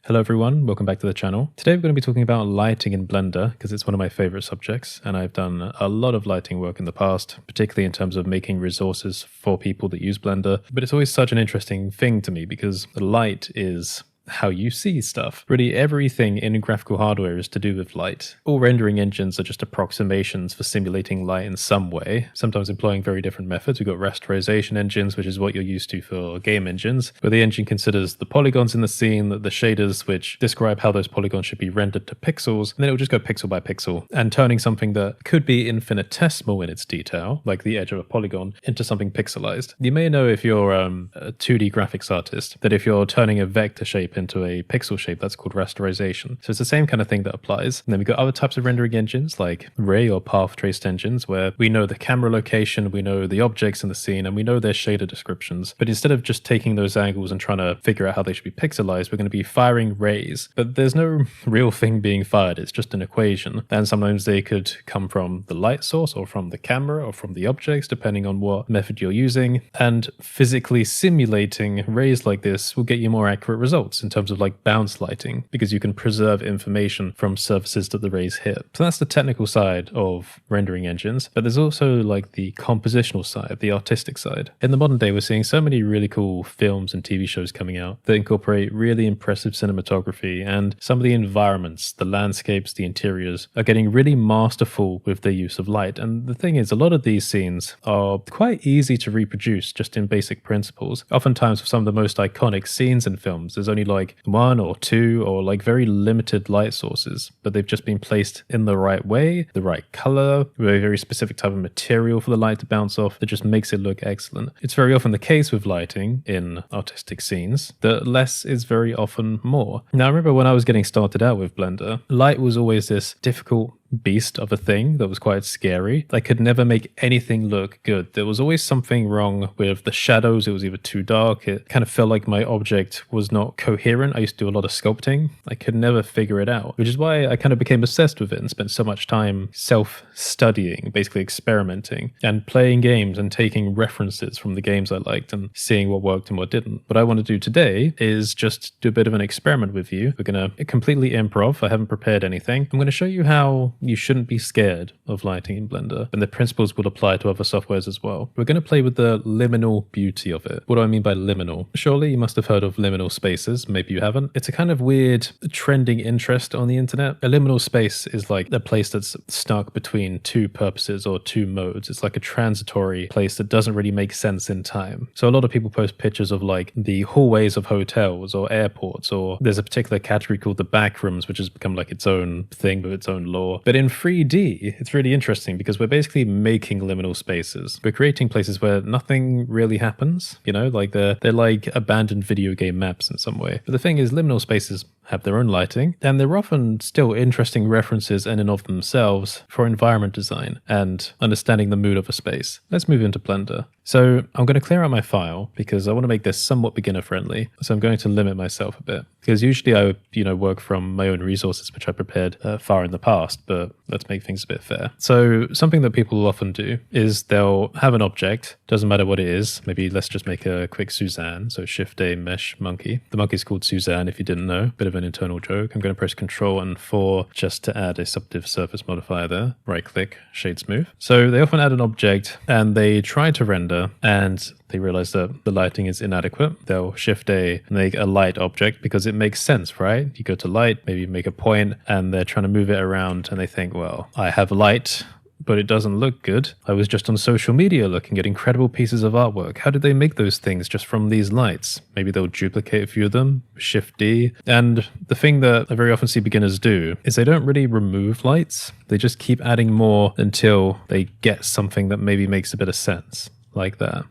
Hello everyone, welcome back to the channel. Today we're going to be talking about lighting in Blender because it's one of my favorite subjects and I've done a lot of lighting work in the past, particularly in terms of making resources for people that use Blender. But it's always such an interesting thing to me because light is how you see stuff. Really everything in graphical hardware is to do with light. All rendering engines are just approximations for simulating light in some way, sometimes employing very different methods. We've got rasterization engines, which is what you're used to for game engines, where the engine considers the polygons in the scene, the shaders which describe how those polygons should be rendered to pixels, and then it will just go pixel by pixel, and turning something that could be infinitesimal in its detail, like the edge of a polygon, into something pixelized. You may know if you're a 2D graphics artist, that if you're turning a vector shape into a pixel shape, that's called rasterization. So it's the same kind of thing that applies. And then we've got other types of rendering engines like ray or path traced engines, where we know the camera location, we know the objects in the scene, and we know their shader descriptions. But instead of just taking those angles and trying to figure out how they should be pixelized, we're going to be firing rays. But there's no real thing being fired, it's just an equation. And sometimes they could come from the light source or from the camera or from the objects, depending on what method you're using. And physically simulating rays like this will get you more accurate results in terms of like bounce lighting, because you can preserve information from surfaces that the rays hit. So that's the technical side of rendering engines, but there's also like the compositional side, the artistic side. In the modern day, we're seeing so many really cool films and TV shows coming out that incorporate really impressive cinematography, and some of the environments, the landscapes, the interiors are getting really masterful with their use of light. And the thing is, a lot of these scenes are quite easy to reproduce just in basic principles. Oftentimes for some of the most iconic scenes in films, there's only like one or two or like very limited light sources, but they've just been placed in the right way, the right color, with a very specific type of material for the light to bounce off that just makes it look excellent. It's very often the case with lighting in artistic scenes that less is very often more. Now I remember when I was getting started out with Blender, light was always this difficult beast of a thing that was quite scary. I could never make anything look good. There was always something wrong with the shadows. It was either too dark. It kind of felt like my object was not coherent. I used to do a lot of sculpting. I could never figure it out, which is why I kind of became obsessed with it and spent so much time self-studying, basically experimenting and playing games and taking references from the games I liked and seeing what worked and what didn't. What I want to do today is just do a bit of an experiment with you. We're going to completely improv. I haven't prepared anything. I'm going to show you how you shouldn't be scared of lighting in Blender, and the principles will apply to other softwares as well. We're going to play with the liminal beauty of it. What do I mean by liminal? Surely you must have heard of liminal spaces. Maybe you haven't. It's a kind of weird trending interest on the internet. A liminal space is like a place that's stuck between two purposes or two modes. It's like a transitory place that doesn't really make sense in time. So a lot of people post pictures of like the hallways of hotels or airports, or there's a particular category called the backrooms, which has become like its own thing with its own lore. But in 3D, it's really interesting because we're basically making liminal spaces. We're creating places where nothing really happens, you know, like they're like abandoned video game maps in some way. But the thing is, liminal spaces have their own lighting, and they're often still interesting references in and of themselves for environment design and understanding the mood of a space. Let's move into Blender. So I'm going to clear out my file because I want to make this somewhat beginner friendly. So I'm going to limit myself a bit, because usually I would, work from my own resources, which I prepared far in the past, but let's make things a bit fair. So something that people will often do is they'll have an object, doesn't matter what it is. Maybe let's just make a quick Suzanne. So Shift A mesh monkey. The monkey is called Suzanne if you didn't know. Bit of an internal joke. I'm going to press Control and 4 just to add a subdiv surface modifier there. Right click, shade smooth. So they often add an object and they try to render and they realize that the lighting is inadequate. They'll Shift A and make a light object because it makes sense, right? You go to light, maybe you make a point, and they're trying to move it around and they think, well, I have light, but it doesn't look good. I was just on social media looking at incredible pieces of artwork. How did they make those things just from these lights? Maybe they'll duplicate a few of them, Shift D. And the thing that I very often see beginners do is they don't really remove lights. They just keep adding more until they get something that maybe makes a bit of sense, like that.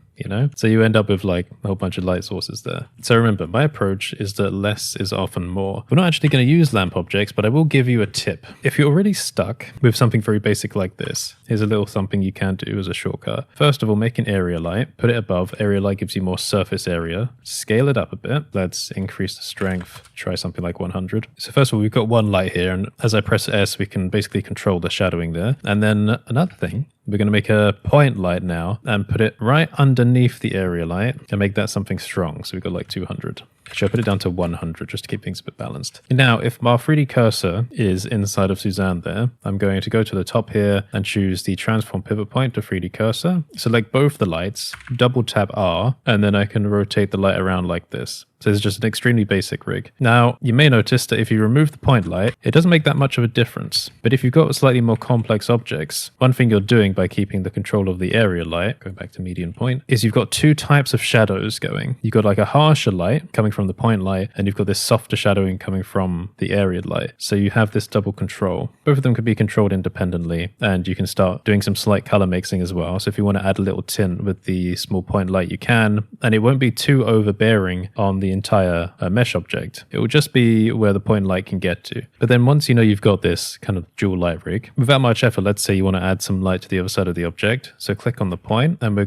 So you end up with like a whole bunch of light sources there. So remember, my approach is that less is often more. We're not actually going to use lamp objects, but I will give you a tip. If you're already stuck with something very basic like this, here's a little something you can do as a shortcut. First of all, make an area light, put it above. Area light gives you more surface area. Scale it up a bit. Let's increase the strength. Try something like 100. So first of all, we've got one light here, and as I press S, we can basically control the shadowing there. And then another thing, we're going to make a point light now and put it right underneath the area light and make that something strong. So we've got like 200. Actually, I'll put it down to 100 just to keep things a bit balanced. Now, if my 3D cursor is inside of Suzanne there, I'm going to go to the top here and choose the transform pivot point to 3D cursor. Select both the lights, double tap R, and then I can rotate the light around like this. So it's just an extremely basic rig. Now, you may notice that if you remove the point light, it doesn't make that much of a difference. But if you've got slightly more complex objects, one thing you're doing by keeping the control of the area light, going back to median point, is you've got two types of shadows going. You've got like a harsher light coming from the point light, and you've got this softer shadowing coming from the area light. So you have this double control. Both of them can be controlled independently, and you can start doing some slight color mixing as well. So if you want to add a little tint with the small point light, you can, and it won't be too overbearing on the entire mesh object. It will just be where the point light can get to. But then once you know you've got this kind of dual light rig, without much effort, let's say you want to add some light to the other side of the object. So click on the point, and we're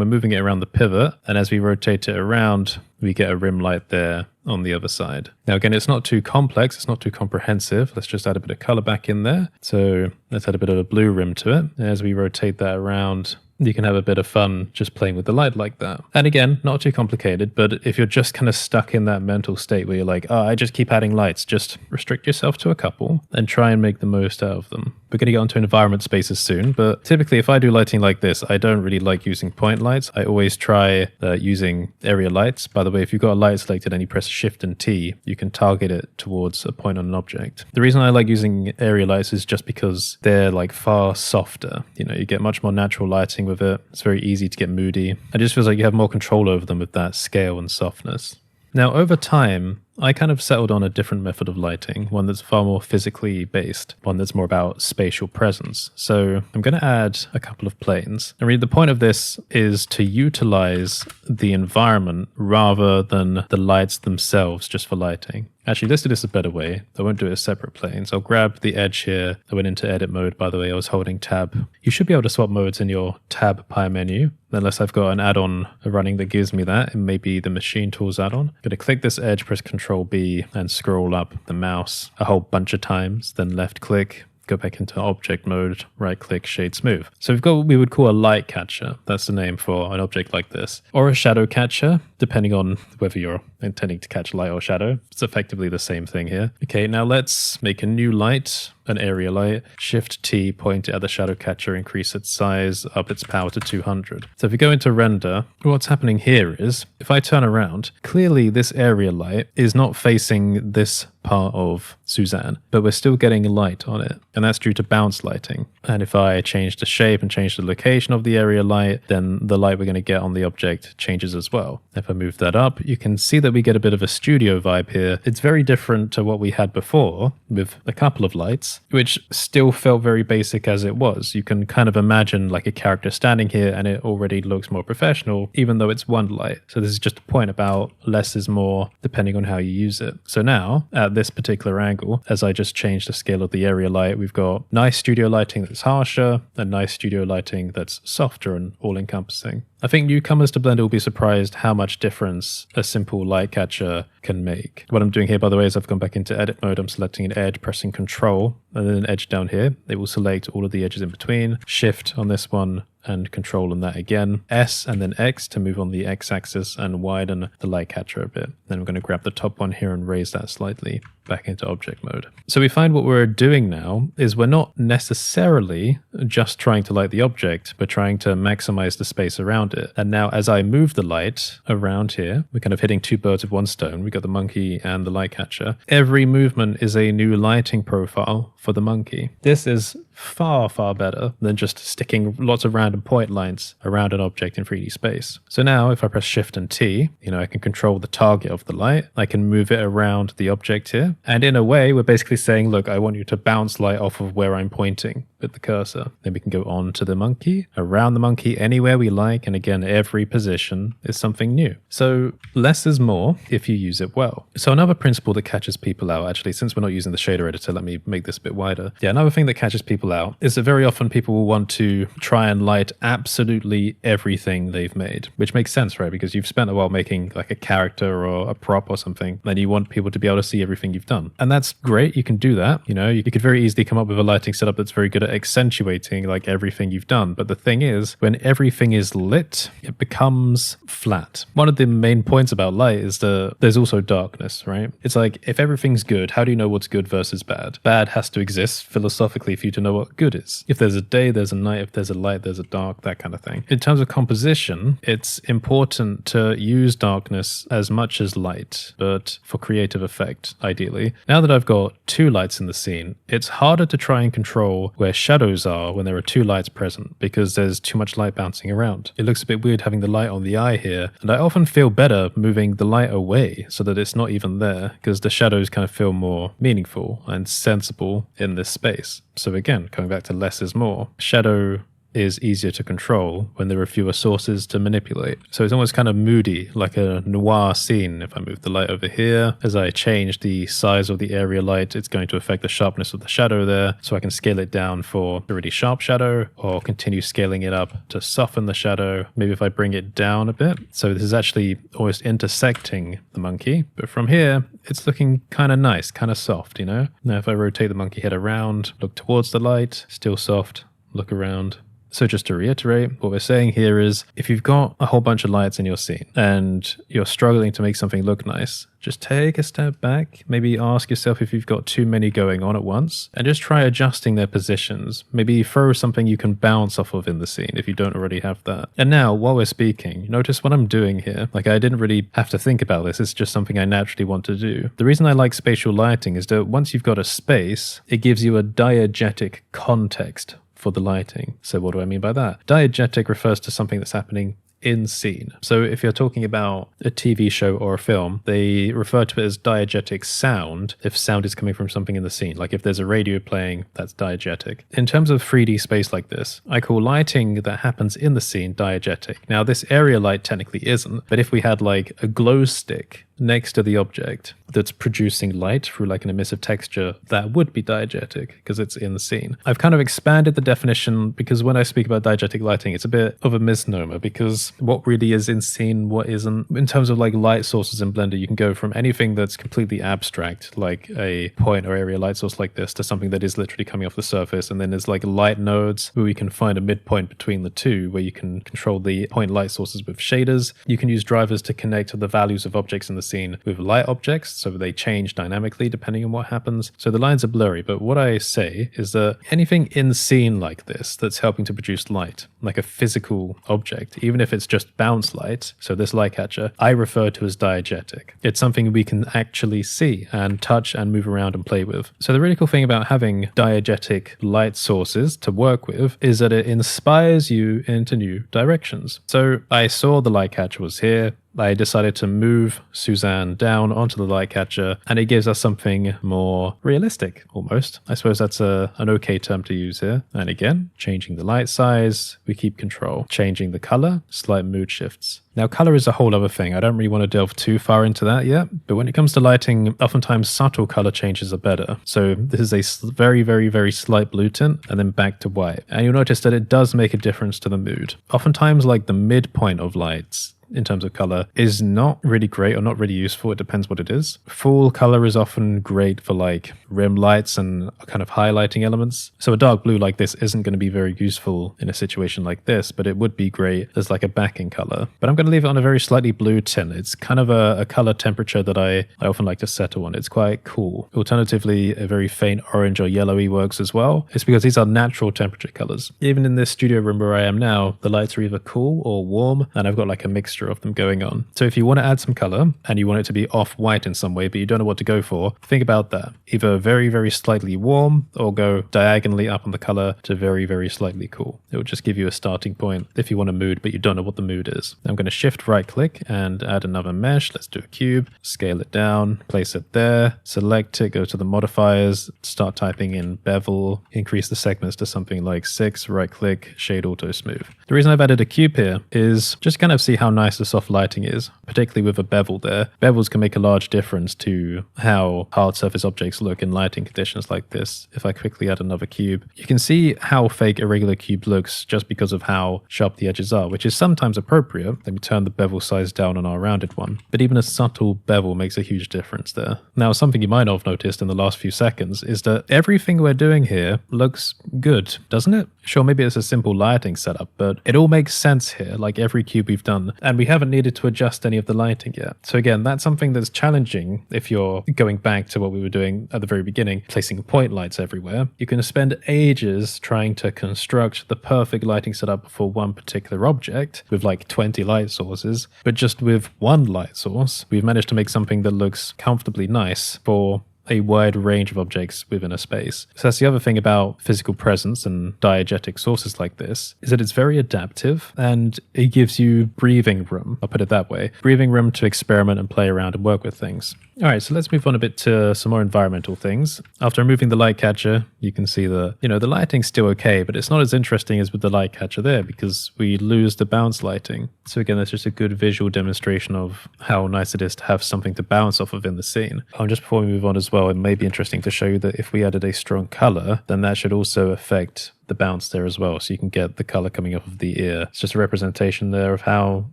moving it around the pivot, and as we rotate it around, we get a rim light there on the other side. Now again, it's not too complex, it's not too comprehensive. Let's just add a bit of color back in there. So let's add a bit of a blue rim to it. As we rotate that around, you can have a bit of fun just playing with the light like that. And again, not too complicated, but if you're just kind of stuck in that mental state where you're like, oh, I just keep adding lights, just restrict yourself to a couple and try and make the most out of them. We're going to get onto environment spaces soon, but typically if I do lighting like this, I don't really like using point lights. I always try using area lights. By the way, if you've got a light selected and you press Shift and T, you can target it towards a point on an object. The reason I like using area lights is just because they're like far softer. You know, you get much more natural lighting with it. It's very easy to get moody. It just feels like you have more control over them with that scale and softness. Now, over time, I kind of settled on a different method of lighting, one that's far more physically based, one that's more about spatial presence. So I'm going to add a couple of planes. And really the point of this is to utilize the environment rather than the lights themselves just for lighting. Actually, let's do this a better way. I won't do it as separate planes. I'll grab the edge here. I went into edit mode, by the way. I was holding tab. You should be able to swap modes in your tab pie menu, unless I've got an add-on running that gives me that. It may be the machine tools add-on. I'm going to click this edge, press Control B, and scroll up the mouse a whole bunch of times, then left click, go back into object mode, right click, shade smooth. So we've got what we would call a light catcher. That's the name for an object like this. Or a shadow catcher, depending on whether you're intending to catch light or shadow. It's effectively the same thing here. Okay, now let's make a new light, an area light. Shift T, point it at the shadow catcher, increase its size, up its power to 200. So if we go into render, what's happening here is, if I turn around, clearly this area light is not facing this part of Suzanne, but we're still getting light on it. And that's due to bounce lighting. And if I change the shape and change the location of the area light, then the light we're going to get on the object changes as well. If I move that up, you can see that we get a bit of a studio vibe here. It's very different to what we had before with a couple of lights, which still felt very basic as it was. You can kind of imagine like a character standing here and it already looks more professional, even though it's one light. So this is just a point about less is more depending on how you use it. So now at this particular angle, as I just changed the scale of the area light, we've got nice studio lighting that's harsher and nice studio lighting that's softer and all-encompassing. I think newcomers to Blender will be surprised how much difference a simple light catcher can make. What I'm doing here, by the way, is I've gone back into edit mode. I'm selecting an edge, pressing Control, and then an edge down here. It will select all of the edges in between. Shift on this one and Control on that again. S and then X to move on the X-axis and widen the light catcher a bit. Then we're going to grab the top one here and raise that slightly back into object mode. So we find what we're doing now is we're not necessarily just trying to light the object, we're trying to maximize the space around it. And now as I move the light around here, we're kind of hitting two birds with one stone. We got the monkey and the light catcher. Every movement is a new lighting profile for the monkey. This is far, far better than just sticking lots of random point lights around an object in 3D space. So now if I press Shift and T, I can control the target of the light. I can move it around the object here. And in a way, we're basically saying, look, I want you to bounce light off of where I'm pointing with the cursor. Then we can go on to the monkey, around the monkey, anywhere we like. And again, every position is something new. So less is more if you use it well. So another principle that catches people out, actually, since we're not using the shader editor, let me make this a bit wider. Yeah, another thing that catches people out is that very often people will want to try and light absolutely everything they've made, which makes sense, right? Because you've spent a while making like a character or a prop or something, and you want people to be able to see everything you've done. And that's great. You can do that. You could very easily come up with a lighting setup that's very good at accentuating like everything you've done. But the thing is, when everything is lit, it becomes flat. One of the main points about light is that there's also darkness, right? It's like, if everything's good, how do you know what's good versus bad? Bad has to exist philosophically for you to know what good is. If there's a day, there's a night. If there's a light, there's a dark, that kind of thing. In terms of composition, it's important to use darkness as much as light, but for creative effect, ideally. Now that I've got two lights in the scene, it's harder to try and control where shadows are when there are two lights present, because there's too much light bouncing around. It looks a bit weird having the light on the eye here, and I often feel better moving the light away so that it's not even there, because the shadows kind of feel more meaningful and sensible in this space. So again, coming back to less is more. Shadow is easier to control when there are fewer sources to manipulate. So it's almost kind of moody, like a noir scene. If I move the light over here, as I change the size of the area light, it's going to affect the sharpness of the shadow there. So I can scale it down for a really sharp shadow, or continue scaling it up to soften the shadow. Maybe if I bring it down a bit. So this is actually almost intersecting the monkey. But from here, it's looking kind of nice, kind of soft, you know? Now if I rotate the monkey head around, look towards the light, still soft, look around. So just to reiterate, what we're saying here is, if you've got a whole bunch of lights in your scene and you're struggling to make something look nice, just take a step back, maybe ask yourself if you've got too many going on at once, and just try adjusting their positions. Maybe throw something you can bounce off of in the scene if you don't already have that. And now, while we're speaking, notice what I'm doing here. Like, I didn't really have to think about this, it's just something I naturally want to do. The reason I like spatial lighting is that once you've got a space, it gives you a diegetic context for the lighting. So what do I mean by that? Diegetic refers to something that's happening in scene. So if you're talking about a TV show or a film, they refer to it as diegetic sound if sound is coming from something in the scene. Like if there's a radio playing, that's diegetic. In terms of 3D space like this, I call lighting that happens in the scene diegetic. Now this area light technically isn't, but if we had like a glow stick next to the object that's producing light through like an emissive texture, that would be diegetic because it's in the scene. I've kind of expanded the definition because when I speak about diegetic lighting, it's a bit of a misnomer, because what really is in scene, what isn't. In terms of like light sources in Blender, you can go from anything that's completely abstract, like a point or area light source like this, to something that is literally coming off the surface. And then there's like light nodes where we can find a midpoint between the two, where you can control the point light sources with shaders. You can use drivers to connect to the values of objects in the scene with light objects, so they change dynamically depending on what happens. So the lines are blurry, but what I say is that anything in scene like this that's helping to produce light, like a physical object, even if it's just bounce light, so this light catcher, I refer to as diegetic. It's something we can actually see and touch and move around and play with. So the really cool thing about having diegetic light sources to work with is that it inspires you into new directions. So I saw the light catcher was here, I decided to move Suzanne down onto the light catcher, and it gives us something more realistic, almost. I suppose that's an okay term to use here. And again, changing the light size, we keep control. Changing the color, slight mood shifts. Now, color is a whole other thing. I don't really want to delve too far into that yet, but when it comes to lighting, oftentimes subtle color changes are better. So this is a very, very, very slight blue tint, and then back to white. And you'll notice that it does make a difference to the mood. Oftentimes, like the midpoint of lights, in terms of color, is not really great or not really useful. It depends what it is. Full color is often great for like rim lights and kind of highlighting elements. So a dark blue like this isn't going to be very useful in a situation like this, but it would be great as like a backing color. But I'm going to leave it on a very slightly blue tint. It's kind of a color temperature that I often like to settle on. It's quite cool. Alternatively, a very faint orange or yellowy works as well. It's because these are natural temperature colors. Even in this studio room where I am now, the lights are either cool or warm, and I've got like a mixture of them going on. So if you want to add some color and you want it to be off-white in some way, but you don't know what to go for, think about that. Either very, very slightly warm, or go diagonally up on the color to very, very slightly cool. It will just give you a starting point if you want a mood, but you don't know what the mood is. I'm going to shift right click and add another mesh. Let's do a cube, scale it down, place it there, select it, go to the modifiers, start typing in bevel, increase the segments to something like 6, right click, shade auto smooth. The reason I've added a cube here is just kind of see how nice nice the soft lighting is, particularly with a bevel there. Bevels can make a large difference to how hard surface objects look in lighting conditions like this. If I quickly add another cube, you can see how fake a regular cube looks just because of how sharp the edges are, which is sometimes appropriate. Let me turn the bevel size down on our rounded one. But even a subtle bevel makes a huge difference there. Now, something you might not have noticed in the last few seconds is that everything we're doing here looks good, doesn't it? Sure, maybe it's a simple lighting setup, but it all makes sense here, like every cube we've done, and we haven't needed to adjust any of the lighting yet. So again, that's something that's challenging if you're going back to what we were doing at the very beginning, placing point lights everywhere. You can spend ages trying to construct the perfect lighting setup for one particular object with like 20 light sources, but just with one light source, we've managed to make something that looks comfortably nice for a wide range of objects within a space. So that's the other thing about physical presence and diegetic sources like this, is that it's very adaptive and it gives you breathing room, I'll put it that way, breathing room to experiment and play around and work with things. All right, so let's move on a bit to some more environmental things. After removing the light catcher, you can see that, the lighting's still okay, but it's not as interesting as with the light catcher there because we lose the bounce lighting. So again, that's just a good visual demonstration of how nice it is to have something to bounce off of in the scene. Just before we move on as well, it may be interesting to show you that if we added a strong color, then that should also affect the bounce there as well, so you can get the color coming off of the ear. It's just a representation there of how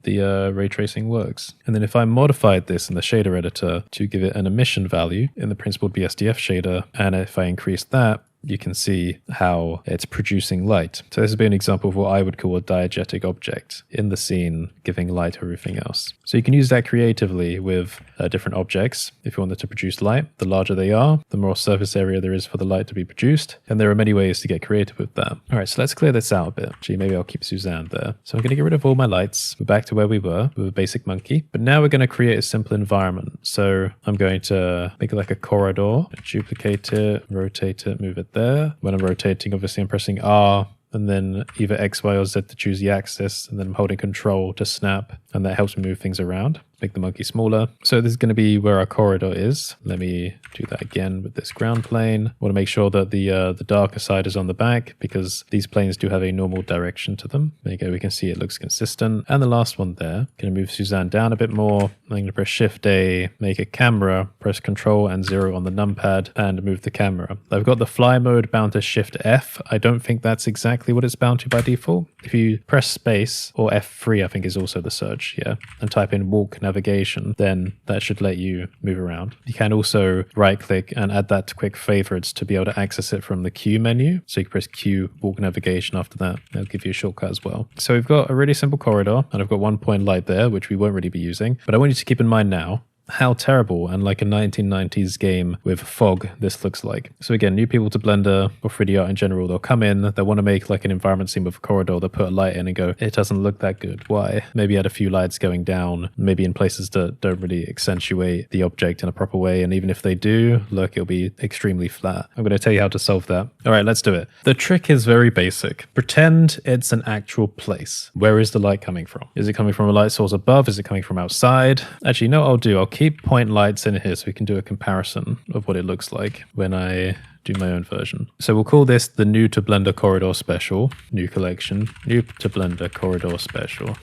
the ray tracing works. And then if I modified this in the shader editor to give it an emission value in the principled BSDF shader, and if I increase that, you can see how it's producing light. So this would be an example of what I would call a diegetic object in the scene, giving light to everything else. So you can use that creatively with different objects. If you wanted to produce light, the larger they are, the more surface area there is for the light to be produced. And there are many ways to get creative with that. All right, so let's clear this out a bit. Actually, maybe I'll keep Suzanne there. So I'm going to get rid of all my lights. We're back to where we were with a basic monkey. But now we're going to create a simple environment. So I'm going to make it like a corridor, duplicate it, rotate it, move it there. When I'm rotating, obviously I'm pressing R and then either X, Y, or Z to choose the axis, and then I'm holding Control to snap, and that helps me move things around. Make the monkey smaller. So this is going to be where our corridor is. Let me do that again with this ground plane. I want to make sure that the darker side is on the back because these planes do have a normal direction to them. There you go. We can see it looks consistent. And the last one there. Going to move Suzanne down a bit more. I'm going to press Shift A, make a camera, press Control and 0 on the numpad, and move the camera. I've got the fly mode bound to Shift F. I don't think that's exactly what it's bound to by default. If you press space, or F3 I think is also the search, yeah, and type in walk navigation, then that should let you move around. You can also right click and add that to quick favorites to be able to access it from the Q menu. So you can press Q, walk navigation after that. That'll give you a shortcut as well. So we've got a really simple corridor and I've got 1 point light there, which we won't really be using, but I want you to keep in mind now how terrible and like a 1990s game with fog this looks like. So again, new people to Blender or 3D art in general, they'll come in, they want to make like an environment scene with a corridor, they'll put a light in and go, it doesn't look that good. Why? Maybe add a few lights going down, maybe in places that don't really accentuate the object in a proper way. And even if they do, look, it'll be extremely flat. I'm going to tell you how to solve that. All right, let's do it. The trick is very basic. Pretend it's an actual place. Where is the light coming from? Is it coming from a light source above? Is it coming from outside? Actually, you know what I'll do? I'll keep point lights in here so we can do a comparison of what it looks like when I do my own version. So we'll call this the New to Blender Corridor Special, new collection, New to Blender Corridor Special.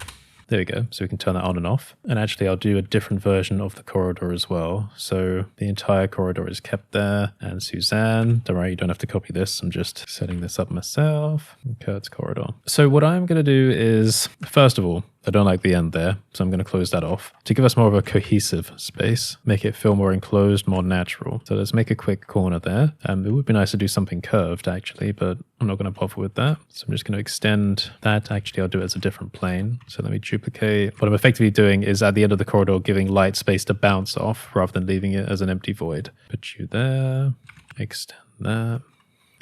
There we go. So we can turn that on and off. And actually I'll do a different version of the corridor as well. So the entire corridor is kept there. And Suzanne, don't worry, you don't have to copy this. I'm just setting this up myself. Kurt's corridor. So what I'm going to do is, first of all, I don't like the end there, so I'm going to close that off. To give us more of a cohesive space, make it feel more enclosed, more natural. So let's make a quick corner there. It would be nice to do something curved actually, but I'm not going to bother with that. So I'm just going to extend that. Actually, I'll do it as a different plane. So let me duplicate. What I'm effectively doing is at the end of the corridor, giving light space to bounce off rather than leaving it as an empty void. Put you there, extend that.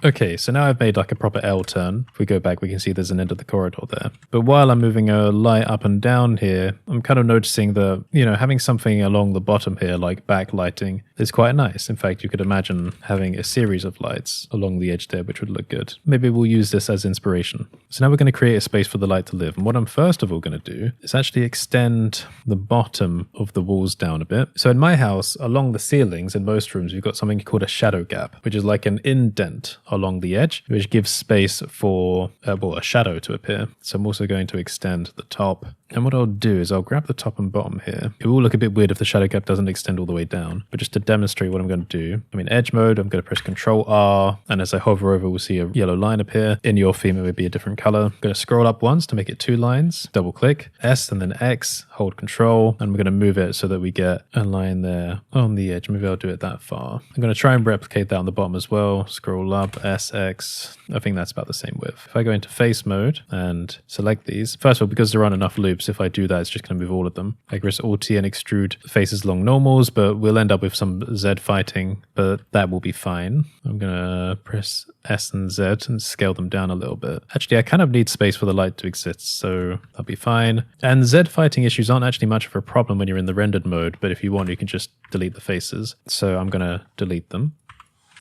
Okay, so now I've made like a proper L turn. If we go back, we can see there's an end of the corridor there. But while I'm moving a light up and down here, I'm kind of noticing that, having something along the bottom here, like backlighting, is quite nice. In fact, you could imagine having a series of lights along the edge there, which would look good. Maybe we'll use this as inspiration. So now we're going to create a space for the light to live. And what I'm first of all going to do is actually extend the bottom of the walls down a bit. So in my house, along the ceilings in most rooms, we've got something called a shadow gap, which is like an indent along the edge, which gives space for a shadow to appear. So I'm also going to extend the top. And what I'll do is I'll grab the top and bottom here. It will look a bit weird if the shadow gap doesn't extend all the way down. But just to demonstrate what I'm going to do, I'm in edge mode, I'm going to press Ctrl R, and as I hover over, we'll see a yellow line appear. In your theme, it would be a different color. I'm going to scroll up once to make it 2 lines, double click, S and then X, hold Control, and we're going to move it so that we get a line there on the edge. Maybe I'll do it that far. I'm going to try and replicate that on the bottom as well. Scroll up, S, X. I think that's about the same width. If I go into face mode and select these, first of all, because there aren't enough loops, if I do that, it's just going to move all of them. I press Alt-T and extrude faces along normals, but we'll end up with some Z fighting, but that will be fine. I'm going to press S and Z and scale them down a little bit. Actually, I kind of need space for the light to exist, so that'll be fine. And Z fighting issues aren't actually much of a problem when you're in the rendered mode, but if you want, you can just delete the faces. So I'm going to delete them.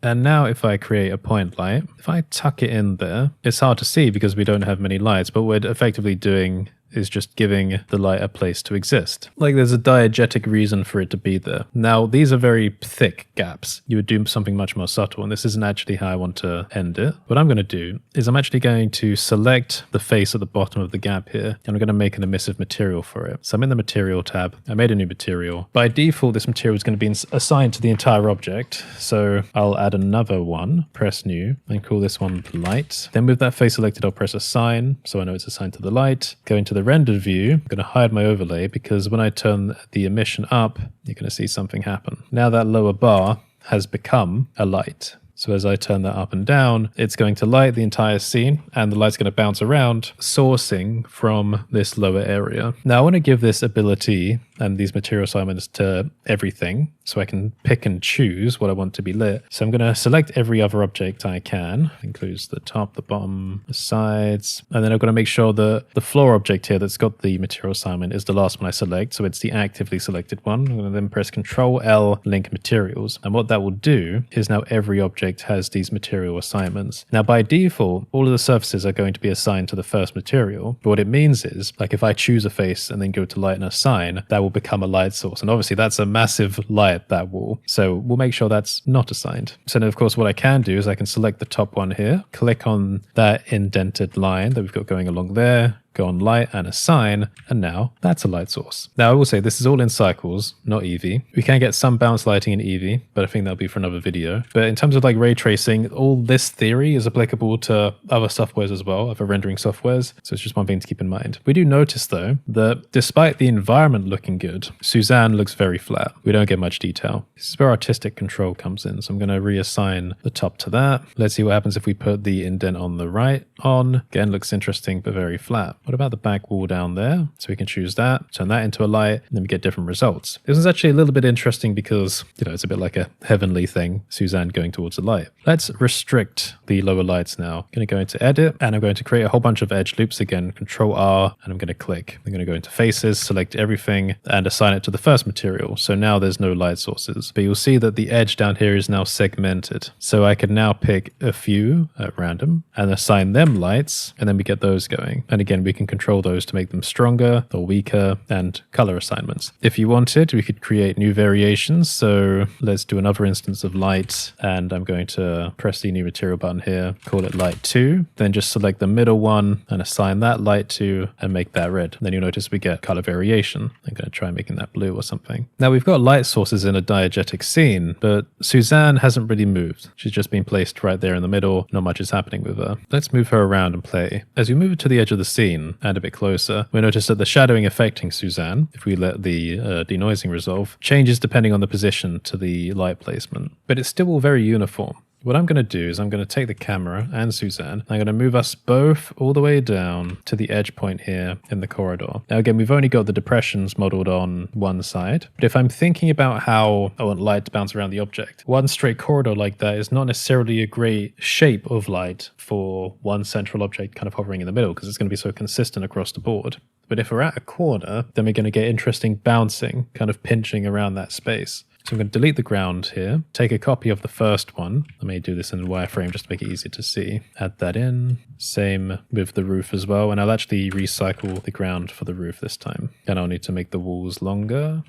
And now if I create a point light, if I tuck it in there, it's hard to see because we don't have many lights, but what we're effectively doing is just giving the light a place to exist. Like there's a diegetic reason for it to be there. Now, these are very thick gaps. You would do something much more subtle, and this isn't actually how I want to end it. What I'm going to do is I'm actually going to select the face at the bottom of the gap here, and I'm going to make an emissive material for it. So I'm in the material tab. I made a new material. By default, this material is going to be assigned to the entire object. So I'll add another one, press new, and call this one light. Then with that face selected, I'll press assign, so I know it's assigned to the light. Go into the rendered view, I'm going to hide my overlay because when I turn the emission up, you're going to see something happen. Now that lower bar has become a light. So as I turn that up and down, it's going to light the entire scene and the light's going to bounce around, sourcing from this lower area. Now I want to give this ability and these material assignments to everything so I can pick and choose what I want to be lit. So I'm going to select every other object I can, includes the top, the bottom, the sides, and then I'm going to make sure that the floor object here that's got the material assignment is the last one I select, so it's the actively selected one. I'm going to then press Ctrl L, link materials, and what that will do is now every object has these material assignments. Now by default, all of the surfaces are going to be assigned to the first material, but what it means is, like if I choose a face and then go to light and assign, that will become a light source, and obviously that's a massive light, that wall, so we'll make sure that's not assigned. So then of course what I can do is I can select the top one here, click on that indented line that we've got going along there, go on light and assign, and now that's a light source. Now I will say this is all in cycles, not Eevee. We can get some bounce lighting in Eevee, but I think that'll be for another video. But in terms of like ray tracing, all this theory is applicable to other softwares as well, other rendering softwares. So it's just one thing to keep in mind. We do notice though that despite the environment looking good, Suzanne looks very flat. We don't get much detail. This is where artistic control comes in. So I'm going to reassign the top to that. Let's see what happens if we put the indent on the right on. Again, looks interesting, but very flat. What about the back wall down there? So we can choose that, turn that into a light, and then we get different results. This is actually a little bit interesting because, you know, it's a bit like a heavenly thing, Suzanne going towards the light. Let's restrict the lower lights now. I'm going to go into edit, and I'm going to create a whole bunch of edge loops again, Control R, and I'm going to click. I'm going to go into faces, select everything, and assign it to the first material. So now there's no light sources, but you'll see that the edge down here is now segmented. So I can now pick a few at random and assign them lights, and then we get those going. And again, we can control those to make them stronger or weaker, and color assignments. If you wanted, we could create new variations. So let's do another instance of light, and I'm going to press the new material button here, call it light 2, then just select the middle one and assign that light to and make that red. Then you'll notice we get color variation. I'm going to try making that blue or something. Now we've got light sources in a diegetic scene, but Suzanne hasn't really moved. She's just been placed right there in the middle. Not much is happening with her. Let's move her around and play. As we move to the edge of the scene and a bit closer, we notice that the shadowing affecting Suzanne, if we let the denoising resolve, changes depending on the position to the light placement, but it's still all very uniform. What I'm going to do is I'm going to take the camera and Suzanne. I'm going to move us both all the way down to the edge point here in the corridor. Now again, we've only got the depressions modeled on one side, but if I'm thinking about how I want light to bounce around the object, one straight corridor like that is not necessarily a great shape of light for one central object kind of hovering in the middle, because it's going to be so consistent across the board. But if we're at a corner, then we're going to get interesting bouncing, kind of pinching around that space. So I'm going to delete the ground here, take a copy of the first one. I may do this in a wireframe just to make it easier to see. Add that in. Same with the roof as well. And I'll actually recycle the ground for the roof this time. And I'll need to make the walls longer.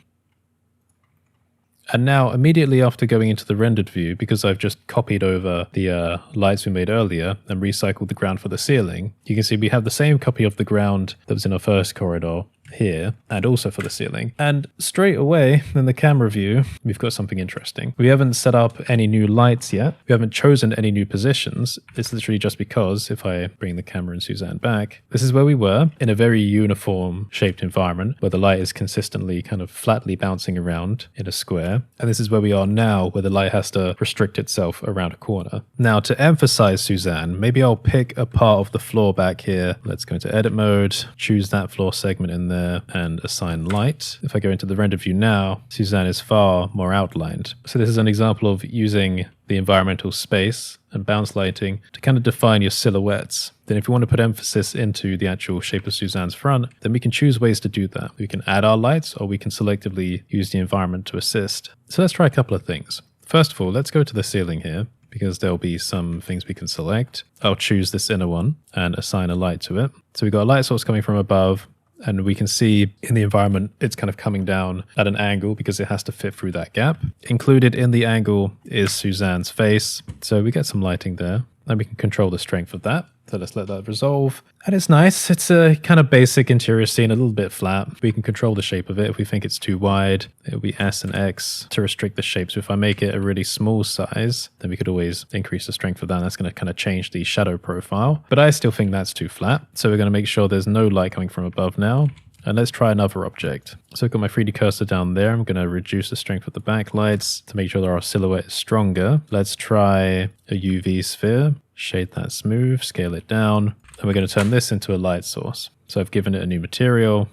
And now, immediately after going into the rendered view, because I've just copied over the lights we made earlier and recycled the ground for the ceiling, you can see we have the same copy of the ground that was in our first corridor here and also for the ceiling. And straight away in the camera view, we've got something interesting. We haven't set up any new lights yet. We haven't chosen any new positions. It's literally just because if I bring the camera and Suzanne back, this is where we were in a very uniform shaped environment where the light is consistently kind of flatly bouncing around in a square. And this is where we are now, where the light has to restrict itself around a corner. Now, to emphasize Suzanne, maybe I'll pick a part of the floor back here. Let's go into edit mode, choose that floor segment in there, and assign light. If I go into the render view now, Suzanne is far more outlined. So this is an example of using the environmental space and bounce lighting to kind of define your silhouettes. Then if you want to put emphasis into the actual shape of Suzanne's front, then we can choose ways to do that. We can add our lights, or we can selectively use the environment to assist. So let's try a couple of things. First of all, let's go to the ceiling here, because there'll be some things we can select. I'll choose this inner one and assign a light to it. So we've got a light source coming from above, and we can see in the environment it's kind of coming down at an angle because it has to fit through that gap. Included in the angle is Suzanne's face, so we get some lighting there, and we can control the strength of that. So let's let that resolve. And it's nice. It's a kind of basic interior scene, a little bit flat. We can control the shape of it. If we think it's too wide, it'll be S and X to restrict the shape. So if I make it a really small size, then we could always increase the strength of that. That's going to kind of change the shadow profile. But I still think that's too flat. So we're going to make sure there's no light coming from above now. And let's try another object. So I've got my 3D cursor down there. I'm going to reduce the strength of the backlights to make sure that our silhouette is stronger. Let's try a UV sphere. Shade that smooth, scale it down. And we're going to turn this into a light source. So I've given it a new material.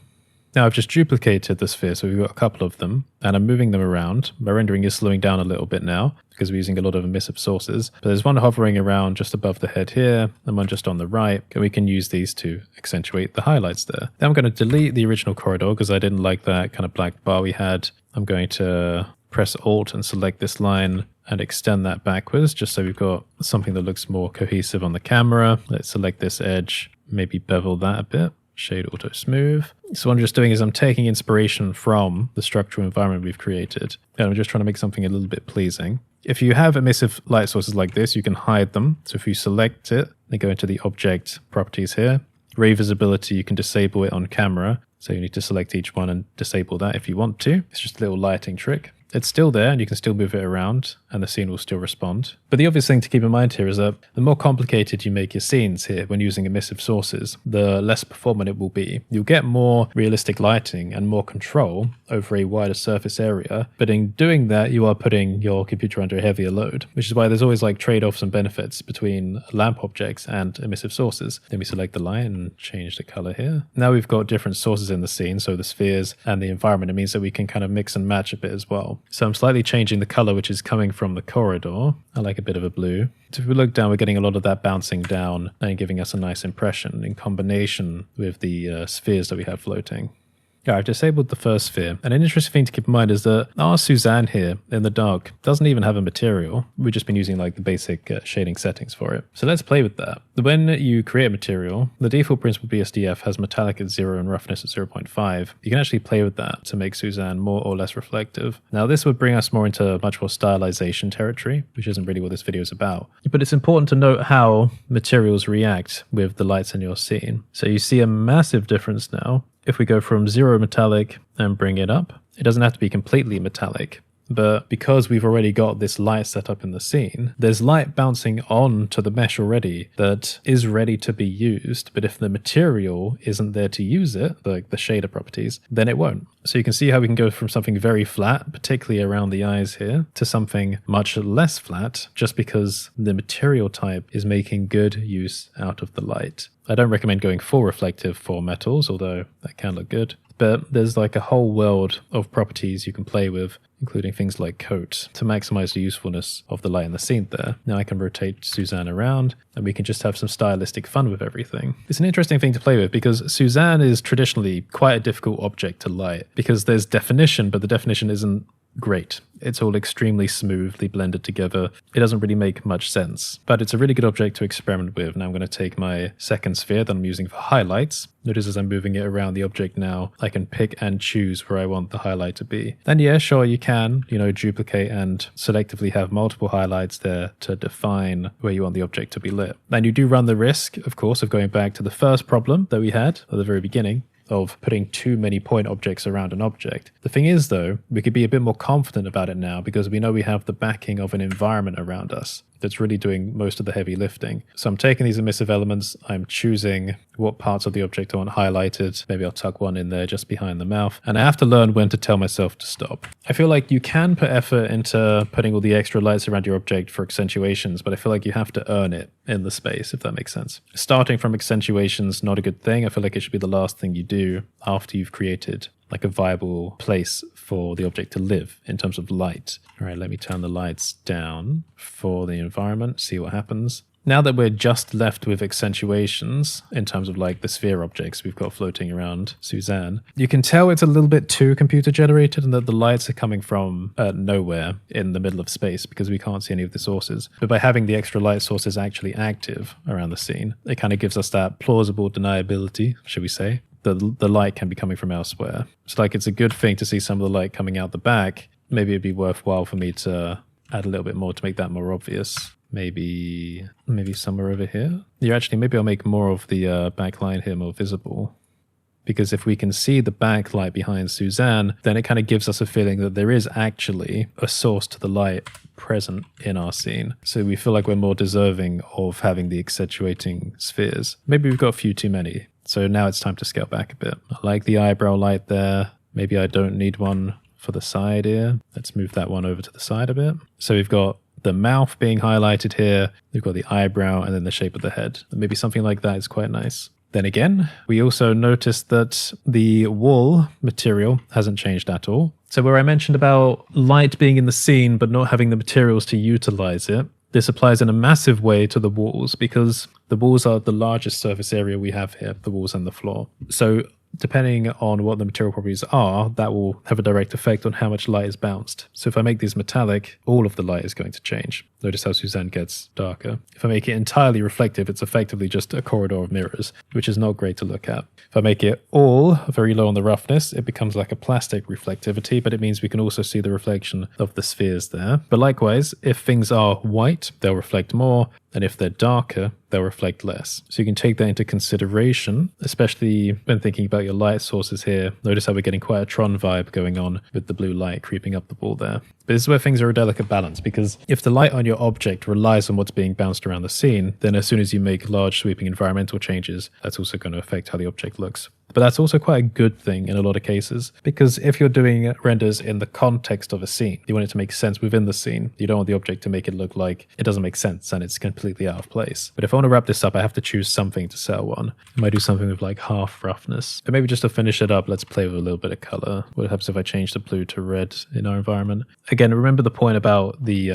Now I've just duplicated the sphere, so we've got a couple of them, and I'm moving them around. My rendering is slowing down a little bit now because we're using a lot of emissive sources. But there's one hovering around just above the head here, and one just on the right, and we can use these to accentuate the highlights there. Then I'm going to delete the original corridor because I didn't like that kind of black bar we had. I'm going to press Alt and select this line and extend that backwards just so we've got something that looks more cohesive on the camera. Let's select this edge, maybe bevel that a bit. Shade auto smooth. So what I'm just doing is I'm taking inspiration from the structural environment we've created, and I'm just trying to make something a little bit pleasing. If you have emissive light sources like this, you can hide them. So if you select it, then go into the object properties here. Ray visibility, you can disable it on camera. So you need to select each one and disable that if you want to. It's just a little lighting trick. It's still there and you can still move it around and the scene will still respond. But the obvious thing to keep in mind here is that the more complicated you make your scenes here when using emissive sources, the less performant it will be. You'll get more realistic lighting and more control over a wider surface area, but in doing that you are putting your computer under a heavier load, which is why there's always like trade-offs and benefits between lamp objects and emissive sources. Then we select the light and change the color here. Now we've got different sources in the scene, so the spheres and the environment. It means that we can kind of mix and match a bit as well. So I'm slightly changing the color which is coming from the corridor. I like a bit of a blue. So if we look down, we're getting a lot of that bouncing down and giving us a nice impression in combination with the spheres that we have floating. Yeah, I've disabled the first sphere, and an interesting thing to keep in mind is that our Suzanne here in the dark doesn't even have a material. We've just been using like the basic shading settings for it. So let's play with that. When you create a material, the default principal BSDF has metallic at 0 and roughness at 0.5. You can actually play with that to make Suzanne more or less reflective. Now this would bring us more into much more stylization territory, which isn't really what this video is about. But it's important to note how materials react with the lights in your scene. So you see a massive difference now. If we go from 0 metallic and bring it up, it doesn't have to be completely metallic. But because we've already got this light set up in the scene, there's light bouncing on to the mesh already that is ready to be used. But if the material isn't there to use it, like the shader properties, then it won't. So you can see how we can go from something very flat, particularly around the eyes here, to something much less flat, just because the material type is making good use out of the light. I don't recommend going full reflective for metals, although that can look good. But there's like a whole world of properties you can play with, including things like coat, to maximize the usefulness of the light in the scene there. Now I can rotate Suzanne around, and we can just have some stylistic fun with everything. It's an interesting thing to play with, because Suzanne is traditionally quite a difficult object to light, because there's definition, but the definition isn't great. It's all extremely smoothly blended together. It doesn't really make much sense, but it's a really good object to experiment with. Now I'm going to take my second sphere that I'm using for highlights. Notice as I'm moving it around the object now, I can pick and choose where I want the highlight to be. And yeah, sure, you can, duplicate and selectively have multiple highlights there to define where you want the object to be lit. And you do run the risk, of course, of going back to the first problem that we had at the very beginning, of putting too many point objects around an object. The thing is, though, we could be a bit more confident about it now because we know we have the backing of an environment around us that's really doing most of the heavy lifting. So I'm taking these emissive elements, I'm choosing what parts of the object I want highlighted. Maybe I'll tuck one in there just behind the mouth. And I have to learn when to tell myself to stop. I feel like you can put effort into putting all the extra lights around your object for accentuations, but I feel like you have to earn it in the space, if that makes sense. Starting from accentuations, not a good thing. I feel like it should be the last thing you do after you've created like a viable place for the object to live in terms of light. All right, let me turn the lights down for the environment, see what happens. Now that we're just left with accentuations in terms of like the sphere objects we've got floating around Suzanne, you can tell it's a little bit too computer generated and that the lights are coming from nowhere in the middle of space because we can't see any of the sources. But by having the extra light sources actually active around the scene, it kind of gives us that plausible deniability, should we say, the light can be coming from elsewhere. So like it's a good thing to see some of the light coming out the back. Maybe it'd be worthwhile for me to add a little bit more to make that more obvious. Maybe somewhere over here. Yeah, actually, maybe I'll make more of the back line here more visible. Because if we can see the backlight behind Suzanne, then it kind of gives us a feeling that there is actually a source to the light present in our scene. So we feel like we're more deserving of having the accentuating spheres. Maybe we've got a few too many. So now it's time to scale back a bit. I like the eyebrow light there. Maybe I don't need one for the side here. Let's move that one over to the side a bit. So we've got the mouth being highlighted here. We've got the eyebrow and then the shape of the head. Maybe something like that is quite nice. Then again, we also noticed that the wall material hasn't changed at all. So where I mentioned about light being in the scene but not having the materials to utilize it, this applies in a massive way to the walls because the walls are the largest surface area we have here, the walls and the floor. So depending on what the material properties are, that will have a direct effect on how much light is bounced. So if I make these metallic, all of the light is going to change. Notice how Suzanne gets darker. If I make it entirely reflective, it's effectively just a corridor of mirrors, which is not great to look at. If I make it all very low on the roughness, it becomes like a plastic reflectivity, but it means we can also see the reflection of the spheres there. But likewise, if things are white, they'll reflect more, and if they're darker, they'll reflect less. So you can take that into consideration, especially when thinking about your light sources here. Notice how we're getting quite a Tron vibe going on with the blue light creeping up the wall there. But this is where things are a delicate balance, because if the light on your object relies on what's being bounced around the scene, then as soon as you make large sweeping environmental changes, that's also going to affect how the object looks. But that's also quite a good thing in a lot of cases, because if you're doing renders in the context of a scene, you want it to make sense within the scene. You don't want the object to make it look like it doesn't make sense and it's completely out of place. But if I want to wrap this up, I have to choose something to settle on. I might do something with like half roughness. But maybe just to finish it up, let's play with a little bit of color. What happens if I change the blue to red in our environment? Again, remember the point about the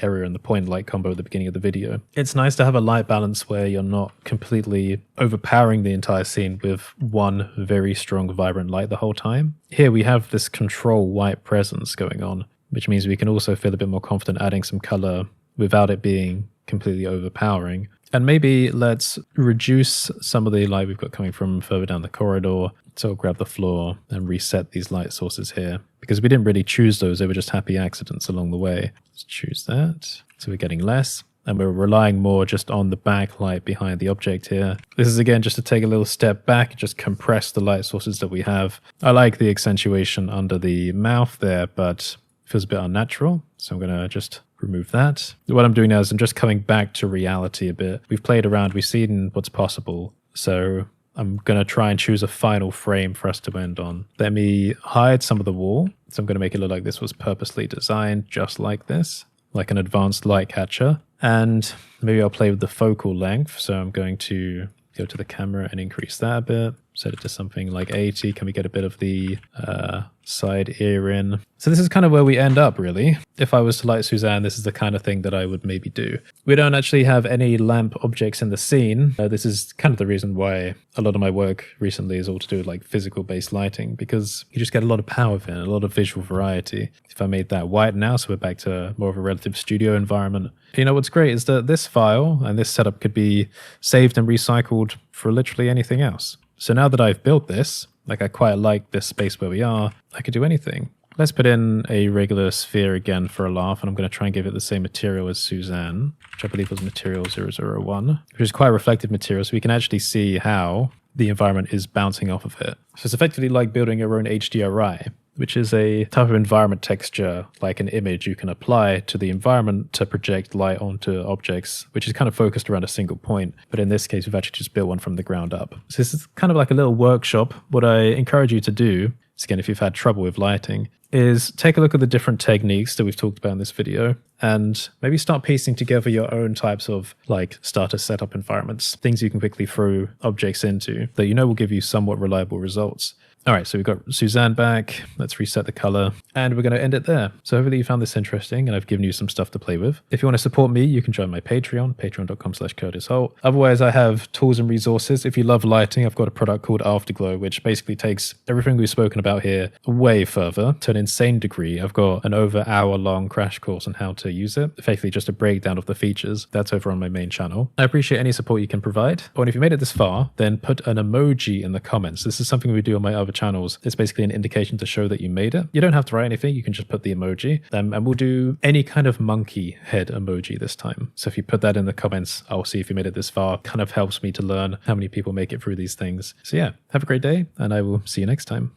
area and the point light combo at the beginning of the video. It's nice to have a light balance where you're not completely overpowering the entire scene with one very strong, vibrant light the whole time. Here we have this control white presence going on, which means we can also feel a bit more confident adding some color without it being completely overpowering. And maybe let's reduce some of the light we've got coming from further down the corridor. So we'll grab the floor and reset these light sources here, because we didn't really choose those, they were just happy accidents along the way. Let's choose that. So we're getting less. And we're relying more just on the backlight behind the object here. This is again just to take a little step back, just compress the light sources that we have. I like the accentuation under the mouth there, but it feels a bit unnatural. So I'm going to just remove that. What I'm doing now is I'm just coming back to reality a bit. We've played around, we've seen what's possible. So I'm going to try and choose a final frame for us to end on. Let me hide some of the wall. So I'm going to make it look like this was purposely designed just like this, like an advanced light catcher. And maybe I'll play with the focal length. So I'm going to go to the camera and increase that a bit. set it to something like 80. Can we get a bit of the side ear in? So this is kind of where we end up, really. If I was to light Suzanne, this is the kind of thing that I would maybe do. We don't actually have any lamp objects in the scene. This is kind of the reason why a lot of my work recently is all to do with like physical-based lighting, because you just get a lot of power with it, a lot of visual variety. If I made that white now, so we're back to more of a relative studio environment. You know, what's great is that this file and this setup could be saved and recycled for literally anything else. So now that I've built this, like I quite like this space where we are, I could do anything. Let's put in a regular sphere again for a laugh, and I'm going to try and give it the same material as Suzanne, which I believe was material 001, which is quite a reflective material, so we can actually see how the environment is bouncing off of it. So it's effectively like building your own HDRI, which is a type of environment texture, like an image you can apply to the environment to project light onto objects, which is kind of focused around a single point. But in this case, we've actually just built one from the ground up. So this is kind of like a little workshop. What I encourage you to do, is again, if you've had trouble with lighting, is take a look at the different techniques that we've talked about in this video and maybe start piecing together your own types of like starter setup environments, things you can quickly throw objects into that you know will give you somewhat reliable results. All right, so we've got Suzanne back. Let's reset the color, and we're going to end it there. So hopefully you found this interesting, and I've given you some stuff to play with. If you want to support me, you can join my Patreon, patreon.com/CurtisHolt. Otherwise, I have tools and resources. If you love lighting, I've got a product called Afterglow, which basically takes everything we've spoken about here way further to an insane degree. I've got an over hour-long crash course on how to use it, effectively just a breakdown of the features. That's over on my main channel. I appreciate any support you can provide. But if you made it this far, then put an emoji in the comments. This is something we do on my other channels. It's basically an indication to show that you made it. You don't have to write anything, you can just put the emoji, and we'll do any kind of monkey head emoji this time. So if you put that in the comments, I'll see if you made it this far. Kind of helps me to learn how many people make it through these things. So yeah, have a great day, and I will see you next time.